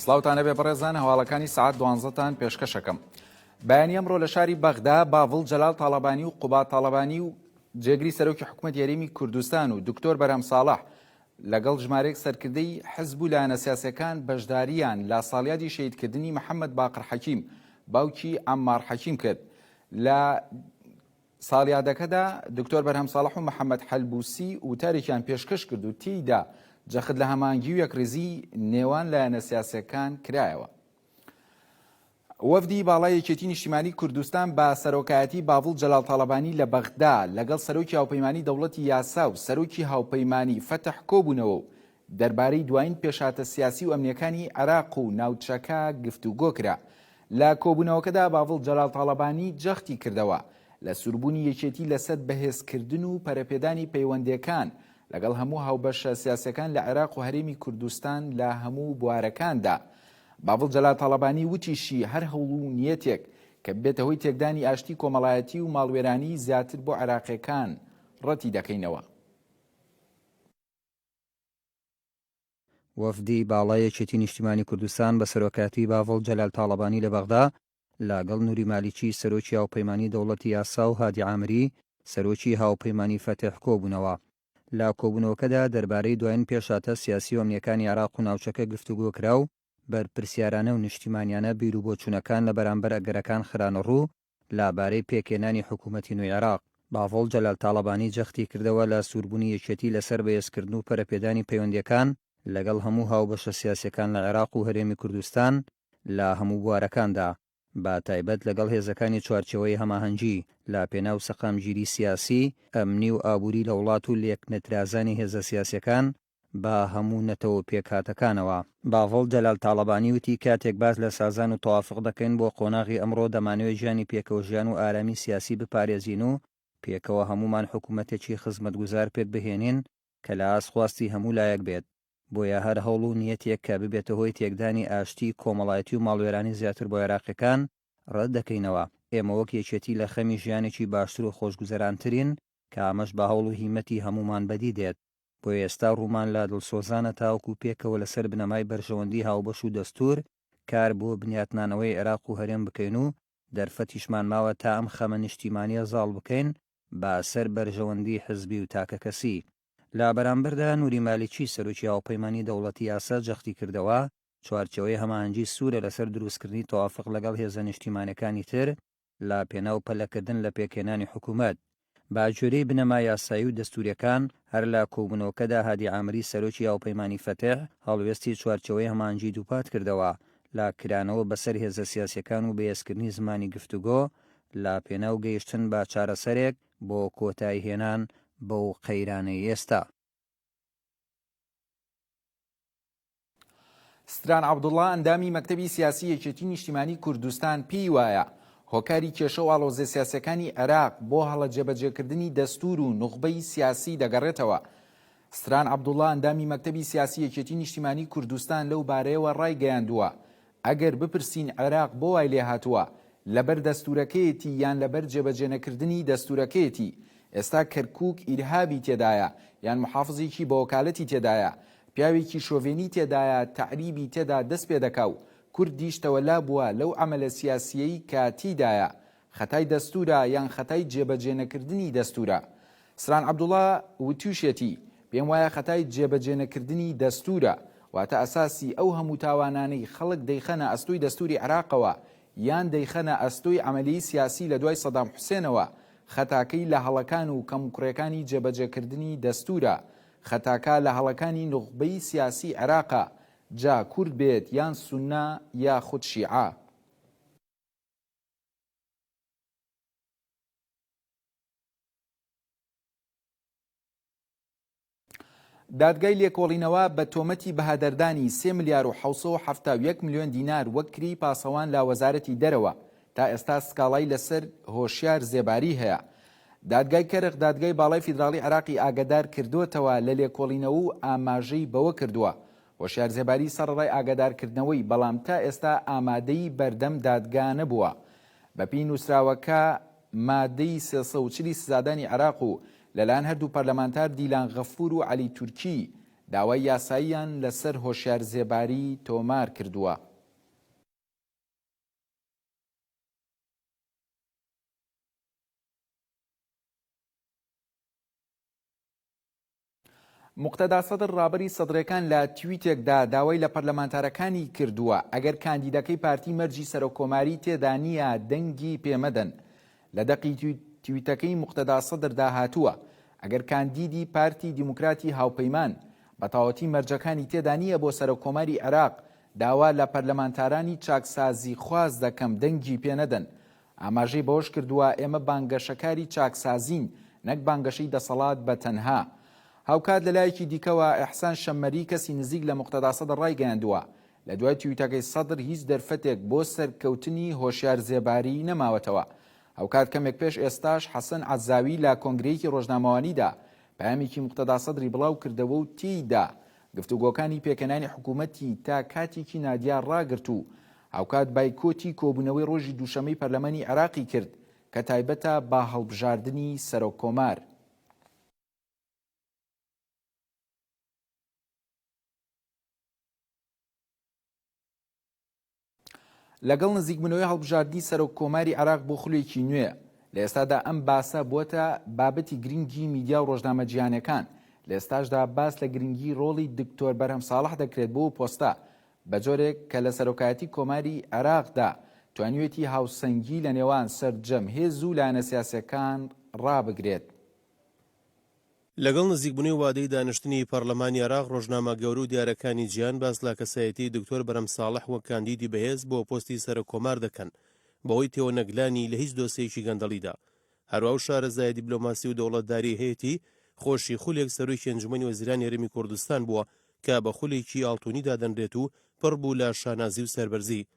سڵاوتانە بێ بەڕێزان هەواڵەکانی سعات 12تان پێشکەشەکەم. بەیانی ئەمڕۆ لە شاری بەغدا باڤڵ جەلال تاڵەبانی و قوبات تاڵەبانی و جێگری سەرۆکی حکوومەت یاریمی کوردستان و دکتۆر بەرهەم ساڵح لەگەڵ ژمارەیەک سەرکردەی حزب و لایەنە سیاسیەکان بەشداریان لا ساڵیادی شەیدکردنی محەممەد باقر حەکیم باوکی عەمار حەکیم کرد. لە ساڵیادەکەدا دکتۆر بەرهەم ساڵح و محەممەد حەلبوسی وتارێکیان پێشکەش کرد و تێیدا جەخت لە هەمانگی و یەکڕێزی نێوان لایەنە سیاسیەکان کرایەوە. وەفدی باڵای یەکێتی نیشتیمانی کوردستان بە سەرۆکایەتی باڤڵ جەلال تاڵەبانی لە بەغدا لەگەڵ سەرۆکی هاوپەیمانی دەوڵەتی یاسا و سەرۆکی هاوپەیمانی فەتح کۆبوونەوە و دەربارەی دوایین پێشاتە سیاسی و ئەمنیەکانی عێراق و ناوچەکە گفتوگۆ کرا. لە کۆبوونەوەکەدا باڤڵ جەلال تاڵەبانی جەختی کردەوە لە سوربوونی یەکێتی لەسەر بەهێزکردن و پەرەپێدانی پەیوەندیەکان لەگەڵ هەموو هاوبەشە سیاسیەکان لە عێراق و هەرێمی کوردستان لە هەموو بوارەکاندا. باڤڵ جەلال تاڵەبانی وتیشی هەر هەوڵ و نیەتێک کە بێتە هۆی تێکدانی ئاشتی کۆمەڵایەتی و ماڵوێرانی زیاتر بۆ عێراقیەکان ڕەتی دەکەینەوە. وەفدی باڵای یەکێتی نیشتیمانی کوردستان بە سەرۆکایەتی باڤڵ جەلال تاڵەبانی لە بەغدا لەگەڵ نووری مالیکی سەرۆکی هاوپەیمانی دەوڵەتی یاسا و هادی عامری سەرۆکی هاوپەیمانی فەتح کۆبوونەوە. لە کۆبوونەوەکەدا دەربارەی دوایین پێشاتە سیاسی و ئەمنیەکانی عێراق و ناوچەکە گفتوگۆ کرا و بەرپرسیارانە و نیشتیمانیانە بیر و بۆچوونەکان لە بەرامبەر ئەگەرەکان خرانە ڕوو لەبارەی پێکێنانی حکوومەتی نوێی عێراق. باڤڵ جەلال تاڵەبانی جەختی کردەوە لە سووربوونی یەکێتی لەسەر بەهێزکردن و پەرەپێدانی پەیوەندیەکان لەگەڵ هەموو هاوبەشە سیاسیەکان لە عێراق و هەرێمی کوردستان لە هەموو بوارەکاندا، با تایبەت لەگەڵ هێزەکانی چوارچەوەی هەماهەنگی لە پێناو سەقامگیری سیاسی، ئەمنی و ئابووری لە وڵات و لێکنەترازانی هێزە سیاسیەکان بە هەموو نەتەوە پێکهاتەکانەوە. باڤڵ جەلال تاڵەبانی وتی کاتێک باس لە سازان و تەوافق دەکەین بۆ قۆناغی ئەمڕۆ دەمانەوێت ژیانی پێکەوە ژیان و ئارامی سیاسی بپارێزین و پێکەوە هەمومان حکوومەتێکی خزمەتگوزار پێک بهێنین کە لە ئاسخواستی هەموو لایەک بێت، بۆیە هەر هەوڵ و نیەتێک کە ببێتە هۆی تێکدانی ئاشتی کۆمەڵایەتی و ماڵوێرانی زیاتر بۆ عێراقیەکان ڕەت دەکەینەوە. ئێمە وەک یەکێتی لە خەمی ژیانێکی باشتر و خۆشگوزەرانترین کە ئەمەش بە هەوڵ و هیمەتی هەمومان بەدی دێت. بۆ ئێستا ڕوومان لە دڵسۆزانە تاوەکو پێکەوە لەسەر بنەمای بەرژەوەندی هاوبەش و دەستور کار بۆ بنیاتنانەوەی عێراق و هەرێم بکەین و دەرفەتیشمان ماوە تا ئەم خەمە نیشتیمانیە زاڵ بکەین با سەر بەرژەوەندی حزبی و تاکە کەسی. لە بەرامبەردا نووری مالیکی سەرۆکی هاوپەیمانی دەوڵەتی یاسا جەختی کردەوە چوارچەوەی هەماهەنگی سوورە لەسەر دروستکردنی تەوافق لەگەڵ هێزە نیشتیمانەکانی تر لە پێناو پەلەکردن لە پێکێنانی حکوومەت. باجۆرەی بنەما یاسایی و دەستوریەکان هەر لە کۆبوونەوەکەدا هادی عامری سەرۆکی هاوپەیمانی فەتح هەڵوێستی چوارچەوەی هەماهەنگی دووپات کردەوە لە کرانەوە بەسەر هێزە سیاسیەکان و بەهێزکردنی زمانی گفتوگۆ لە پێناو گەیشتن بە چارەسەرێک بۆ کۆتایی هێنان بەو قەیرانەی ئێستا. ستران عەبدوڵڵا ئەندامی مەکتەبی سیاسی یەکێتی نیشتیمانی کوردستان پێی وایە هۆکاری کێشە و ئاڵۆزە سیاسیەکانی عێراق بۆ هەڵە جێبەجێکردنی دەستور و نوخبەی سیاسی دەگەڕێتەوە. ستران عەبدوڵڵا ئەندامی مەکتەبی سیاسی یەکێتی نیشتیمانی کوردستان لەو بارەیەوە ڕایگەیاندووە ئەگەر بپرسین عێراق بۆ وای لێ هاتووە لەبەر دەستورەکەیەتی یان لەبەر جێبەجێنەکردنی دەستورەکەیەتی، ئێستا کەرکووک ئیرهابی تێدایە یان محافزێکی بە وەکالەتی تێدایە، پیاوێکی شۆڤێنی تێدایە، تەعریبی تێدا دەست پێ دەکا و کوردیش تەوەلا بووە لەو عەمەلە سیاسیەی کاتیدایە، خەتای دەستورە یان خەتای جێبەجێنەکردنی دەستورە. سران عەبدوڵڵا وتوشێتی پێم وایە خەتای جێبەجێنەکردنی دەستورە، واتە ئەساسی ئەو هەموو تاوانانەی خەڵک دەیخەنە ئەستۆی دەستوری عێراقەوە یان دەیخەنە ئەستۆی عەمەلی سیاسی لە دوای سەدام حوسێنەوە، خەتاکەی لە هەڵەکان و کەموکڕەکانی جێبەجێکردنی دەستورە، خەتاکە لە هەڵەکانی نوخبەی سیاسی عێراقە، جا کورد بێت یان سونە یا خود شیعە. دادگای لێکۆڵینەوە بە تۆمەتی بەهادەردانی 3 ملیار و 771 ملیۆن دینار وەکری پاسەوان لە وەزارەتی دەرەوە تا ئێستا سکاڵای لەسەر هۆشیار زێباری هەیە. دادگای کەرخ دادگای باڵای فیدراڵی عێراقی ئاگادار کردوتەوە لە لێکۆڵینەوە و ئاماژەی بەوە کردووە. هۆشیار زێباری سەرڕای ئاگادارکردنەوەی بەڵام تا ئێستا ئامادەی بەردەم دادگا نەبووە. بەپی نووسراوەکە مادەی 340 سزادانی عێراق و لەلایەن هەردوو پەرلەمانتار دیلان غەفور و عەلی تورکی داوای یاساییان لەسەر هۆشیارزێباری تۆمار کردووە. موقتەدا سەدر ڕابەری سەدرەکان لە تویتێکدا داوای لە پەرلەمانتارەکانی کردووە ئەگەر کاندیدەکەی پارتی مەرجی سەرۆکۆماری تێدا نییە دەنگی پێمەدەن. لە دەقی تویتەکەی موقتەدا سەدردا هاتووە ئەگەر کاندیدی پارتی دیموکراتی هاوپەیمان بەتاوەتی مەرجەکانی تێدا نییە بۆ سەرۆکۆماری عێراق داوا لە پەرلەمانتارانی چاکسازی خواز دەکەم دەنگی پێنەدەن. ئاماژەی بەوەش کردووە ئێمە بانگەشەکاری چاکسازین نەک بانگەشەی دەسەڵات بە تەنها. هاوکات لەلایەکی دیکەوە ئەحسان شەممەری کەسی نزیک لە موقتەدا سەدر ڕایگەیاندووە لە دوای تویتەکەی سەدر هیچ دەرفەتێک بۆ سەرکەوتنی هۆشیارزێباری نەماوەتەوە. هاوکات کەمێک پێش ئێستاش حەسەن عەزاوی لە کۆنگرەیەکی ڕۆژنامەوانیدا پامێکی موقتەدا سەدری بڵاو کردەوە و تێیدا گفتوگۆکانی پێکەنانی حکوومەتی تا کاتێکی نادیار ڕاگرت و هاوکات بایکۆتی کۆبوونەوەی ڕۆژی دووشەمەی پەرلەمانی عێراقی کرد کە تایبەتە با هەڵبژاردننی سەرۆککۆمار. لەگەڵ نزیکبوونەوەی هەڵبژاردننی سەرۆککۆماری عێراق بۆ خولێکی نوێ لە ئێستادا ئەم باسە بووەتە بابەتی گرنگی میدیا و ڕۆژنامە جیهانیەکان. لە ئێستاشدا باس لە گرنگی ڕۆڵی دکتۆر بەرهەم ساڵح دەکرێت بۆ پۆستە بە جۆرێک کە لە سەرۆکایەتی کۆماری عێراقدا توانیوێتی هاوسەنگی لە نێوان سەرجەم هێز و لایەنە سیاسیەکان ڕابگرێت. لەگەڵ نزیکبوونەی وادەی دانیشتنی پەرلەمانی عێراق ڕۆژنامە گەورە و دیارەکانی جیهان باس لە کەسایەتی دکتۆر بەرهەم ساڵح وەک کاندیدی بەهێز بۆ پۆستی سەرۆککۆمار دەکەن بەهۆی تێوە نەگلانی لە هیچ دۆسەیەکی گەندەڵیدا. هەروەها شارەزای دیبلۆماسی و دەوڵەتداری هەیەتی خۆشی خولێک سەرۆکی ئەنجومەنی وەزیرانی هەرێمی کوردستان بووە کە بە خولێکی ئاڵتوونیدا دەنرێت و پڕ بوو لە شانازی و سەربەرزی.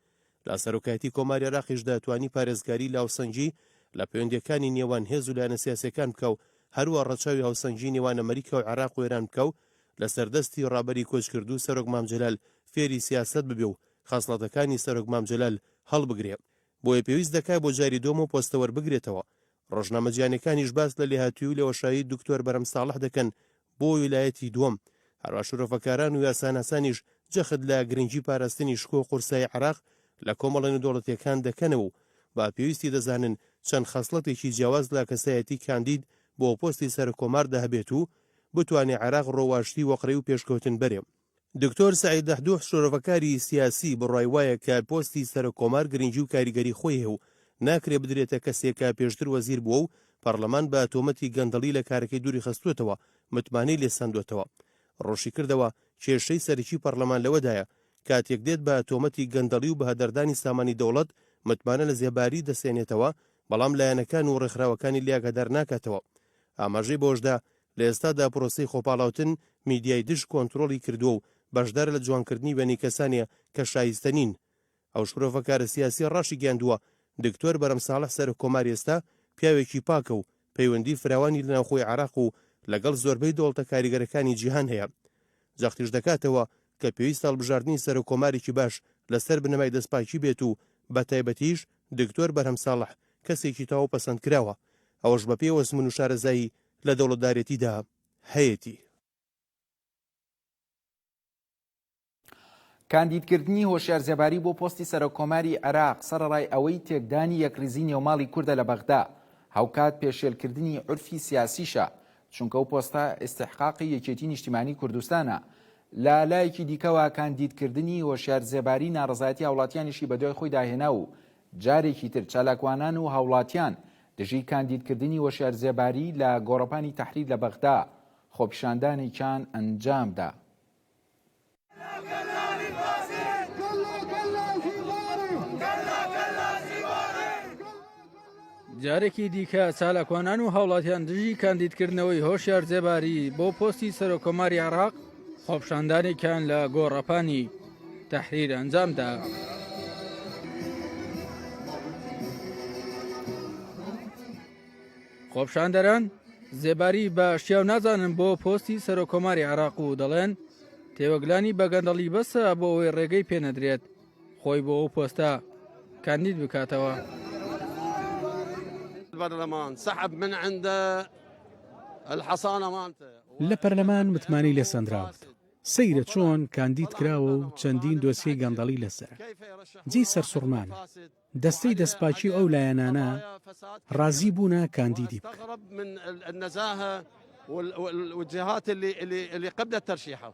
لە سەرۆکایەتی کۆماری عێراقیشدا توانی پارێزگاری لە هاوسەنگی لە پەیوەندیەکانی نێوان هێز و لایەنە سیاسیەکان بکە و هەروە ڕەچاوی هاوسەنگی نێوان ئەمریکا و عێراق و ئێران بکە و لە سەردەستی ڕابەری کۆچکردو سەرۆک مامجەلال فێری سیاسەت ببێ و خاصڵەتەکانی سەرۆک مامجەلال هەڵبگرێ. بۆیە پێویست دەکات بۆ جاری دۆم و پۆستەوە بگرێتەوە. ڕۆژنامە جیهانیەکانیش باس لە لێهاتووی و لێوەشایی دکتۆر بەرهەم ساڵح دەکەن بۆ ویلایەتی دووەم. هەروە شورۆفەکاران و یاسانەسانیش جەخت لە گرنگی پاراستنی شکۆ و قورسای عێراق لە کۆمەڵێن دەوڵەتیەکان دەکەنەوە و با پێویستی دەزانن چەند خەسڵەتێکی جیاواز لە کەسایەتی کاندید بۆ پۆستی سەرۆککۆماردا هەبێت و بتوانێت عێراق ڕۆواشتی وەقڕی و پێشکەوتن بەرێ. دکتۆر سەعید دەحدوح شۆرۆڤەکاری سیاسی بڕای وایە کە پۆستی سەرۆککۆمار گرنگی و کاریگەری خۆی هەیە و ناکرێ بدرێتە کەسێکە پێشتر وەزیر بووە و پەرلەمان بە تۆمەتی گەندەڵی لە کارەکەی دووری خستوێتەوە متمانەی لێساندوێتەوە. ڕۆشی کردەوە کێشەی سەرکی پەرلەمان لەوەدایە کاتێک دێت بە تۆمەتی گەندەڵی و بە هەدەردانی سامانی دەوڵەت متمانە لە زێباری دەسێنێتەوە بەڵام لایەنەکان و ڕێکخراوەکانی لیاگەدار ناکاتەوە. ئاماژەی بۆشدا لە ئێستادا پرۆسەی خۆپاڵاوتن میدیای دش کۆنتترۆلی کردووە و بەشدار لە جوانکردنی وێنەی کەسانیە کە شایستە نین. ئەو شرۆڤەکارە سیاسی ڕاشی گەاندووە دکتۆر بەرهەم ساڵح سەرۆککۆماری ئێستا پیاوێکی پاکە و پەیوەندی فراوانی لە ناوخۆی عێراق و لەگەڵ زۆربەی دەوڵەتە کاریگەرەکانی جیهان هەیە. جەختیش دەکاتەوە کە پێویستە هەڵبژاردننی سەرۆککۆمارێکی باش لەسەر بنەمای دەستپاکی بێت و بە تایبەتیش دکتۆر بەرهەم ساڵح کەسێکی تاو پەسەند کراوە ئەوەش بە پێوەسمون و شارەزایی لە دەوڵەتدارێتیدا هەیەتی. کاندیدکردنی هۆشیارزێباری بۆ پۆستی سەرۆککۆماری عێراق سەرەڕای ئەوەی تێکدانی یەکریزی نێوماڵی کوردە لە بەغدا هاوکات پێشێلکردنی عورفی سیاسیشە چونکە ئەو پۆستە ئیستحقاقی یەکێتی نیشتیمانی کوردستانە. لە لایەکی دیکەوە کاندیدکردنی هۆشیارزێباری ناڕەزایەتی هاوڵاتیانیشی بەدوای خۆی داهێنا و جارێکی تر چالاکوانان و هاوڵاتیان دژی کاندیدکردنی هۆشیارزێباری لە گۆڕەپانی تەحریر لە بەغدا خۆپیشاندانێکیان ئەنجامدا. جارێکی دیکە چالاکوانان و هاوڵاتیان دژی کاندیدکردنەوەی هۆشیارزێباری بۆ پۆستی سەرۆککۆماری عێراق خۆپیشاندانێکیان لە گۆڕەپانی تەحریر ئەنجامدا. خۆپیشاندەران زێباری بە شیاو نازانن بۆ پۆستی سەرۆککۆماری عێراق و دەڵێن تێوەگلانی بە گەندەڵی بەسە بۆ ئەوەی ڕێگەی پێنەدرێت خۆی بۆ ئەو پۆستە کاندید بکاتەوە. البرلمان سحب من عنده الحصانه مالته لە پەرلەمان متمانی لێسەندراوت سەیرە چۆن کاندید کراوە و چەندین دۆسیەی گەندەڵی لەسرە. جێی سەرسوڕمانە دەستەی دەستپاچی ئەو لایەنانە ڕازی بوونە کاندیدی بکە. والجهات اللي قبل ترشيحه.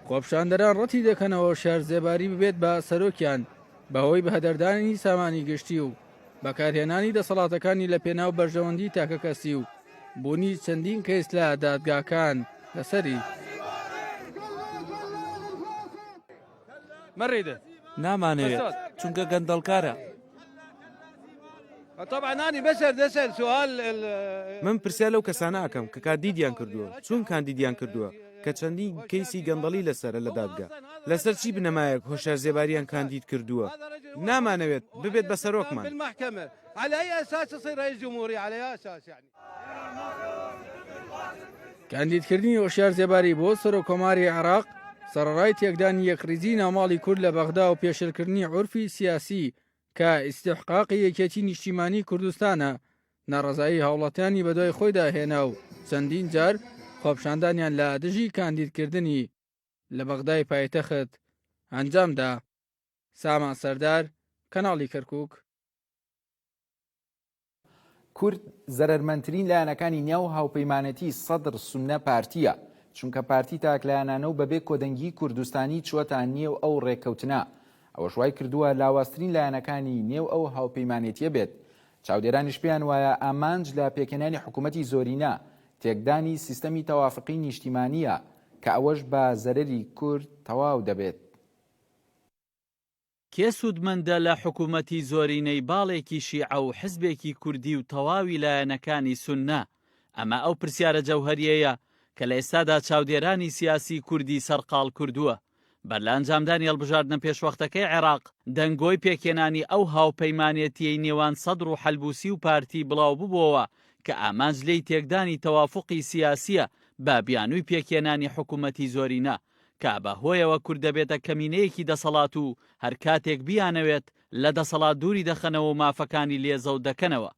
خۆپشاندەران ڕەتی دەکەنەوە شارزێباری ببێت بە سەرۆکیان بەهۆی بەهەدەردانی سامانی گشتی و بەکارهێنانی دەسەڵاتەکانی لە پێناو بەرژەوەندی تاکە کەسی و بوونی چەندین کەیس لە دادگاکان لەسەری. مەڕێدە نامانەوێت چونکە گەندەڵکارە. من پرسیار لەو کەسانە ئەکەم کە کاندیدیان کردووە چون کاندیدیان کردووە کە چەندین کەیسی گەندەڵی لەسرە لە دادگا لەسەر چی بنەمایەک هۆشار زێباریان کاندید کردووە. نامانەوێت ببێت بە سەرۆکمان. کاندیدکردنی هۆشیار زێباری بۆ سەرۆکۆماری عێراق سەرەڕای تێکدانی یەکریزی ناوماڵی کورد لە بەغدا و پێشێلکردنی عورفی سیاسی کە ئیستحقاقی یەکێتی نیشتیمانی کوردستانە ناڕەزایی هاوڵاتیانی بەدوای خۆیدا هێنا و چەندین جار خۆپشاندانیان لە دژی کاندیدکردنی لە بەغدای پایتەخت ئەنجامدا. سامان سەردار کەناڵی کەرکووک. کورد زەرمەندترین لایەنەکانی نێو هاوپەیمانەتی سەدر سونە پارتیە چونکە پارتی تاکلایەنانە و بەبێ کۆدەنگی کوردستانی چوەتە نێو ئەو ڕێکەوتنە ئەوەش وای کردووە لاواسترین لایەنەکانی نێو ئەو هاوپەیمانێتیە بێت. چاودێرانیش پێیان وایە ئامانج لە پێکێنانی حکوومەتی زۆرینە تێکدانی سیستەمی تەوافقی نیشتیمانیە کە ئەوەش بە زەرەری کورد تەواو دەبێت. کێ سوودمەندە لە حکوومەتی زۆرینەی باڵێکی شیعە و حزبێکی کوردی و تەواوی لایەنەکانی سوننا؟ ئەمە ئەو پرسیارە جەوهەریەیە کە لە ئێستادا چاودێرانی سیاسی کوردی سەرقاڵ کردووە. بەرلانجامدانی هەڵبژاردنە پێشوەختەکەی عێراق دەنگۆی پێکێنانی ئەو هاوپەیمانێتیەی نێوان سەدر و حەلبوسی و پارتی بڵاو ببووەوە کە ئامانج لێی تێکدانی تەوافقی سیاسیە بە بیانووی پێکێنانی حکوومەتی زۆرینە کە بەهۆیەوە کورد دەبێتە کەمینەیەکی دەسەڵات و هەر کاتێک بیانەوێت لە دەسەڵات دووری دەخەنەوە و مافەکانی لێزە و دەکەنەوە.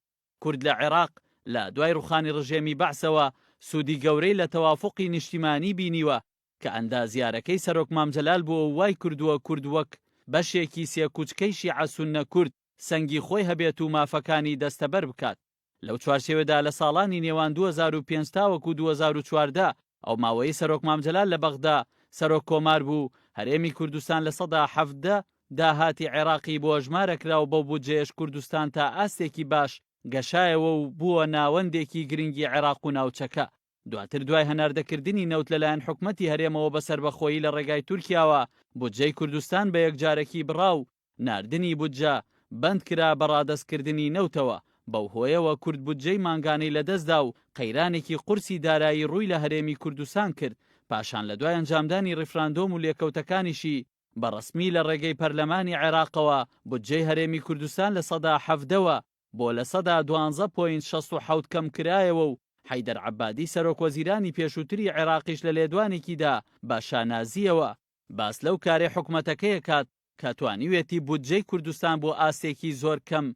کورد لە عێراق لە دوای ڕوخانی ڕژێمی بەعسەوە سوودی گەورەی لە تەوافقی نیشتیمانی بینیوە کە ئەندازیارەکەی سەرۆک مامجەلال بووە و وای کردووە کورد وەک بەشێکی سێکوچکەی شیعە سوننە کورد سەنگی خۆی هەبێت و مافەکانی دەستەبەر بکات. لەو چوارچێوەدا لە ساڵانی نێوان 2005 تاوەکو 2014 ئەو ماوەی سەرۆک مامجەلال لە بەغدا سەرۆک کۆمار بوو هەرێمی کوردستان لە 170 داهاتی عێراقی بۆ ژمارەکراوە بەو بودجەیەش کوردستان تا ئاستێکی باش گەشایەوە و بووە ناوەندێکی گرنگی عێراق و ناوچەکە. دواتر دوای هەناردەکردنی نەوت لەلایەن حکومەتی هەرێمەوە بەسەر بەخۆیی لە ڕێگای تورکیاوە بودجەی کوردستان بە یەکجارێکی بڕاو ناردنی بودجە بەند کرا بە ڕادەستکردنی نەوتەوە. بەو هۆیەوە کورد بودجەی مانگانەی لەدەستدا و قەیرانێکی قورسی دارایی ڕووی لە هەرێمی کوردستان کرد. پاشان لە دوای ئەنجامدانی ڕیفراندۆم و لێکەوتەکانیشی بەڕسمی لە ڕێگەی پەرلەمانی عێراقەوە بودجەی هەرێمی کوردستان لە 170ەوە بۆ لە 112.67 کەم کرایەوە و حەیدەر عەبادی سەرۆکوەزیرانی پێشووتری عێراقیش لە لێدوانێکیدا بە شانازیەوە باس لەو کارێ حکومەتەکەیە کات کە توانیوێتی بودجەی کوردستان بۆ ئاستێکی زۆر کەم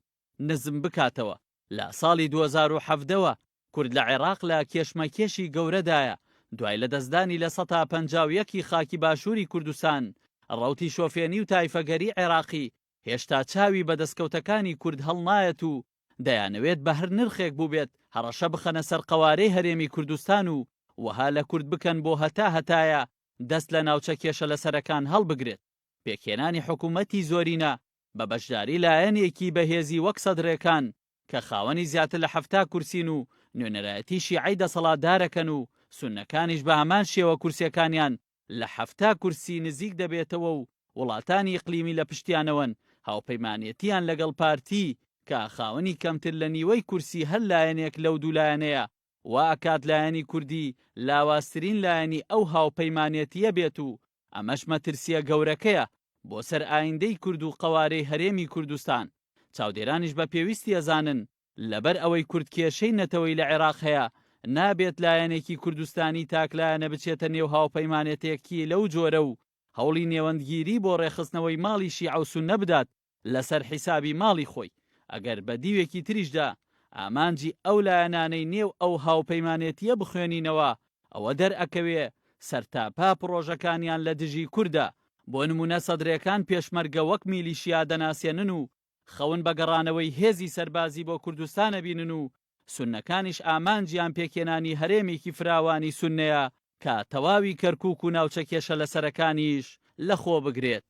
نزم بکاتەوە. لە ساڵی 2017ەوە کورد لە عێراق لە کێشمەکێشی گەورەدایە دوای لە دەستدانی لە 151 خاکی باشووری کوردستان. ڕەوتی شۆفێنی و تایفەگەری عێراقی هێشتا چاوی بە دەستکەوتەکانی کورد هەڵنایەت و دەیانەوێت بە هەر نرخێک بووبێت هەڕەشە بخەنە سەر قەوارەی هەرێمی کوردستان و وەها لە کورد بکەن بۆ هەتایە دەست لە ناوچە کێشە لەسەرەکان هەڵبگرێت. پێکێنانی حکوومەتی زۆرینە بە بەشداری لایەنێکی بەهێزی وەک سەدرەکان کە خاوەنی زیاتر لە 70 کورسین و نوێنەرایەتی شیعەی دەسەڵاتدارەکەن و سوننەکانیش بە هەمان شێوە کورسیەکانیان لە 70 کورسی نزیک دەبێتەوە و وڵاتانی ئیقلیمی لە پشتیانەوەن هاوپەیمانێتیان لەگەڵ پارتی کە خاوەنی کەمتر لە نیوەی کورسی هەر لایەنێک لەو دوو لایەنەیە وا ئەکات لایەنی کوردی لاواسترین لایەنی ئەو هاوپەیمانێتیە بێت و ئەمەش مەترسیە گەورەکەیە بۆ سەر ئایندەی کورد و قەوارەی هەرێمی کوردستان. چاودێرانیش بە پێویستی ئەزانن لەبەر ئەوەی کورد کێشەی نەتەوەی لە عێراق هەیە نابێت لایەنێکی کوردستانی تاکلایەنە بچێتە نێو هاوپەیمانێتێکی لەو جۆرە و هەوڵی نێوەندگیری بۆ ڕێخستنەوەی ماڵی شیعە و سوننە بدات لەسەر حیسابی ماڵی خۆی. ئەگەر بە دیوێکی تریشدا ئامانجی ئەو لایەنانەی نێو ئەو هاوپەیمانێتیە بخوێنینەوە ئەوە دەرئەکەوێ سەرتاپا پرۆژەکانیان لە دژی کووردە. بۆ نمونە سەدرەکان پێشمەرگە وەک میلیشیا دەناسێنن و خەون بە گەڕانەوەی هێزی سەربازی بۆ کوردستانە بینن و سوننەکانیش ئامانجیان پێکێنانی هەرێمێکی فراوانی سوننەیە کە تەواوی کەرکووک و ناوچە کێشە لە سەرەکانیش لەخۆ بگرێت.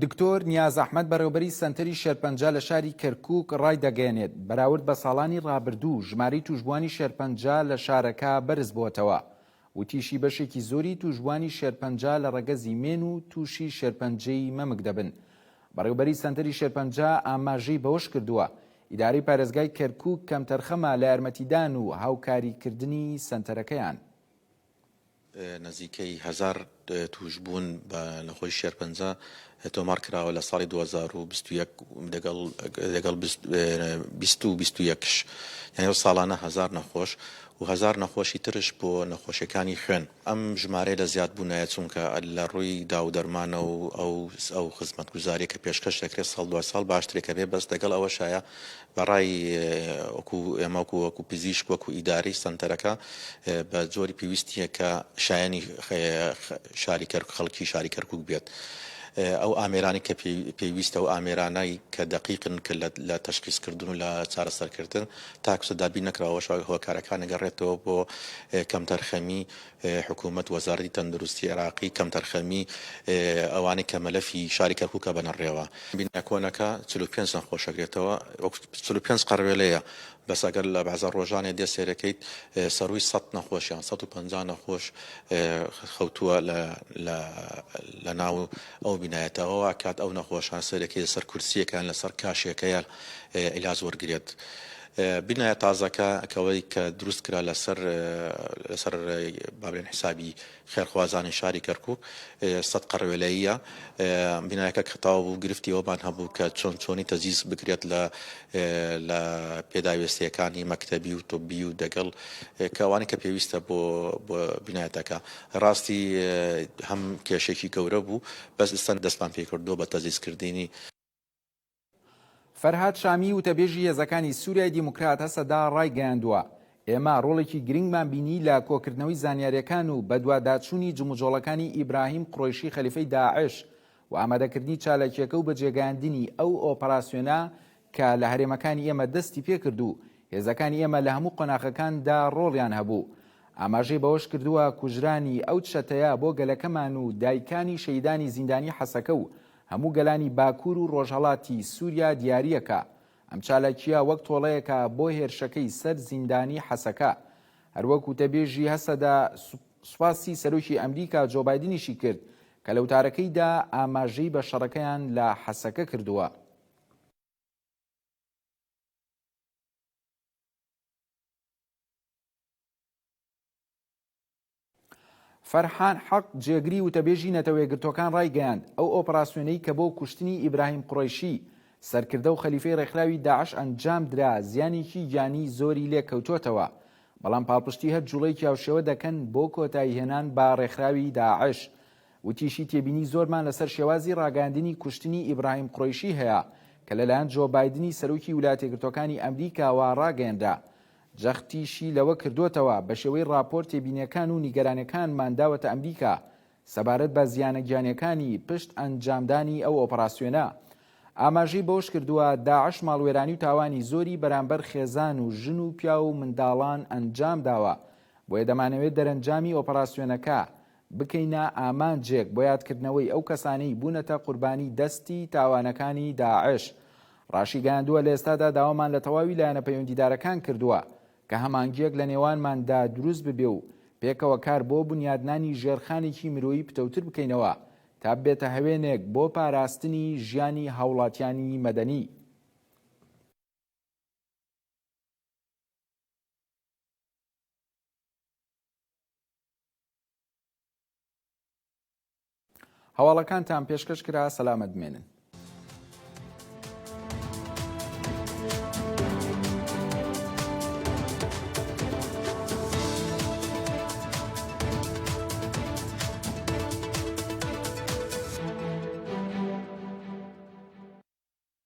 دکتۆر نیاز ئەحمەد بەڕێوەبەری سەنتەری شێرپەنجە لە شاری کەرکووک ڕای دەگەێنێت بەراورد بە ساڵانی ڕابردوو ژمارەی توشبوانی شێرپەنجە لە شارەکە بەرز بۆتەوە. وتیشی بەشێکی زۆری توشبوانی شێرپەنجە لە ڕەگەزی مێن و تووشی شێرپەنجەی مەمک دەبن. بەڕێوەبەری سەنتەری شێرپەنجە ئاماژەی بەوەش کردووە ئیدارەی پارێزگای کەرکووک کەمتەرخەمە لە یارمەتیدان و هاوکاریکردنی سەنتەرەکەیان. نزیکەی 1000 توشبوون بە نەخۆی شێرپەنجە تۆمار کراوە لە ساڵی 2021 لەگەڵ 2021 یعنی ساڵانە 1000 نەخۆش و 1000 نەخۆشی ترش بۆ نەخۆشیەکانی خوێن. ئەم ژمارە لە زیاد بوونایە چونکە لە ڕووی داودەرمانە و ئەو خزمەتگوزاریە کە پێشکەش دەکرێت ساڵ دوای ساڵ باشترێکە بێ بەس لەگەڵ ئەوە شایە بەڕای ئێمە وەکو پزیشک وەکو ئیداری سەنتەرەکە بە جۆری پێویستیە کە شایانی خەڵکی شاری کەرکووک بێت. ئەو ئامێرانی کە پێویستە و ئامێرانایی کە دقیقن کە لە تەشخیصکردن و لە چارەسەرکردن تاکسە دابین نەکراوە هۆکارەکان نەگەڕێتەوە بۆ کەمتەرخەمی حکوومەت وەزارەتی تەندروستی عێراقی کەمتەرخەمی ئەوانەی کە مەلەفی شاری کەرکووکە بەنەڕێەوە. بینە کۆنەکە 45 نەخۆشەگرێتەوە 45 قەڕوێلەیە بەس ئەگەر لە بەعزە ڕۆژانێ دێ سێرەکەیت سەروی 100 نەخۆشیان 150 نەخۆش خەوتووە لە ناو ئەو بینایەتەوە کات ئەو نەخۆشان سەرەکەی لەسەر کورسیەکان لەسەر کاشێکەیە عیلاج وەرگێت. بینایە تازەکە کەوەی کە دروست کرا لەسەر بابرێن حسابی خێرخوازانی شاری کەرکووک 100 قەڕوێلەیە. بینایەکە کەتاو بوو گرفتی ئەومان هەبوو کە چۆنی تەجیز بکرێت لە پێداوێستیەکانی مەکتەبی و تۆبی و دەگەڵ کەوانی کە پێویستە بۆ بینایەتەکە. ڕاستی هەم کێشێکی گەورە بوو بەس ئێستا دەستمان پێکردو بە تەجیزکردنی. فەرهاد شامی وتەبێژی هێزەکانی سووریای دیموکرات هەسەدا ڕایگەیاندووە ئێمە ڕۆڵێکی گرنگمان بینی لە کۆکردنەوەی زانیاریەکان و بەدواداچوونی جموجۆڵەکانی ئیبراهیم قڕۆیشی خەلیفەی داعش و ئامادەکردنی چالاکیەکە و بەجێگەاندنی ئەو ئۆپەراسیۆنە کە لە هەرێمەکانی ئێمە دەستی پێکرد و هێزەکانی ئێمە لە هەموو قۆناغەکاندا ڕۆڵیان هەبوو. ئاماژەی بەوەش کردووە کوژرانی ئەو چەتەیە بۆ گەلەکەمان و دایکانی شەیدانی زیندانی حەسەکە و هەموو گەلانی باکوور و ڕۆژهەڵاتی سووریا دیاریەکە. ئەم چالاکیە وەک تۆڵەیەکە بۆ هێرشەکەی سەر زیندانی حەسەکە. هەروەکو تەبێژی هەسەدا سوپاسی سەرۆکی ئەمریکا جۆ بایدنیشی کرد کە لە وتارەکەیدا ئاماژەی بە شەڕەکەیان لە حەسەکە کردووە. فەرحان حەق جێگری وتەبێژی نەتەوەیەگرتوەکان ڕایگەیاند ئەو ئۆپەراسیۆنەی کە بۆ کوشتنی ئیبراهیم قڕۆیشی سەرکردە و خەلیفەی ڕێکخراوی داعش ئەنجام درا زیانێکی گیانی زۆری لێ کەوتوتەوە. بەڵام پاڵپشتی هەر جوڵەیەکی هاوشێوە دەکەن بۆ کۆتایی هێنان با ڕێکخراوی داعش. وتیشی تێبینی زۆرمان لەسەر شێوازی ڕاگەاندنی کوشتنی ئیبراهیم قڕۆیشی هەیە کە لەلایەن جۆ بایدنی سەرۆکی ویلایەتە یەکگرتووەکانی ئەمریکاوە ڕاگەیەنرا. جەختیشی لەوە کردوتەوە بە شێوەی راپۆرت تێبینیەکان و نیگەرانەکانمان داوەتە ئەمریکا سەبارەت بە زیانە گیانەکانی پشت ئەنجامدانی ئەو ئۆپەراسیۆنە. ئاماژەی بەوەش کردووە داعش ماڵوێرانی و تاوانی زۆری بەرامبەر خێزان و ژن و پیا و منداڵان ئەنجام داوە. بۆیە دەمانەوێت دەرەنجامی ئۆپەراسیۆنەکە بکەینە ئامانجێک بۆ یادکردنەوەی ئەو کەسانەی بوونەتە قوربانی دەستی تاوانەکانی داعش. ڕاشی گەیاندووە لە ئێستادا داوامان لە تەواوی لایەنە پەیوەندیدارەکان کردووە کە هەمانگیەک لە نێوانماندا دروست ببێ و پێکەوە کار بۆ بنیادنانی ژێرخانێکی مرۆیی پتەوتر بکەینەوە تا بێتە هەوێنێک بۆ پاراستنی ژیانی هاوڵاتیانی مەدەنی. هەواڵەکانتان پێشکەش کرا سەلامەت بمێنن.